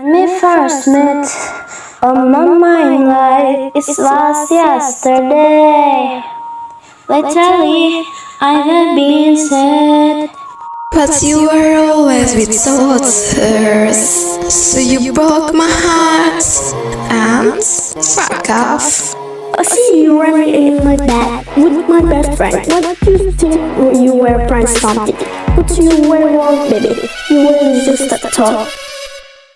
We first met on my mind like it was yesterday. Lately, I have been sad, But you were always with others, so you broke my heart and fuck off. I see you running in my bed with my best friend. What you think you were friends something? But you were wrong, baby. You were just a talk.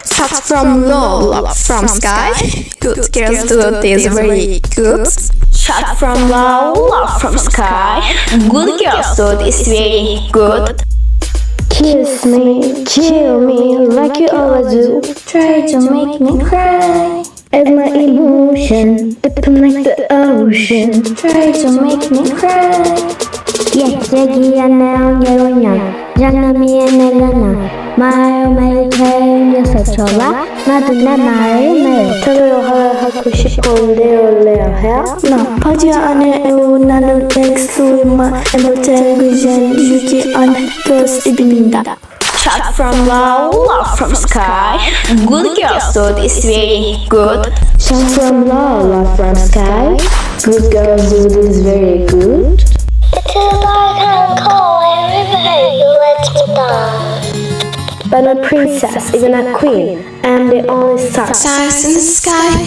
Shot from low, love from sky. Good girls do this very good. Shot from low, love from sky. Good girls do this very good. Kiss me, chill me like you always do. Try to make me cry. As my emotion, deepen like the ocean. Try to make me cry. 얘기하면 예로냐 장난이에내려나 말 해줘서 좋아 나도 내 말을 내 하고 싶은데 원래야 해 나쁘지 않아요 나는 엑소이만 인텔리전 유지 않은 것입니다 Shot from low, love from sky. Good girls do this very good. Shot from low, love from sky. Good girls do this very good. It's like I'm calling everybody lets me down. But a princess, even a queen, I'm the only star. Stars in the sky.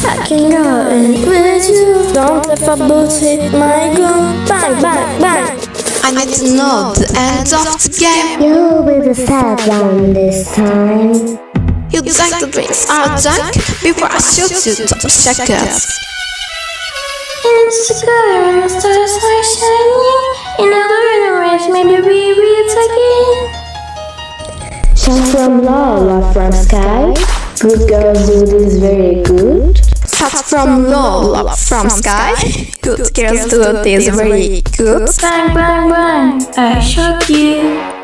I can go in with you. Don't ever bullshit my gun. Bang, bang, bang. I need to know the end of the game. You'll be the sad one this time. You drink the drinks are drunk before I shoot you top seconds. In the sky, when the stars are shining, in other universe, maybe we meet again. Shine from low, love from sky. Good girls do this very good. Shot from low, love from sky. Good girls do this very good. Bang, bang, bang, I shot you.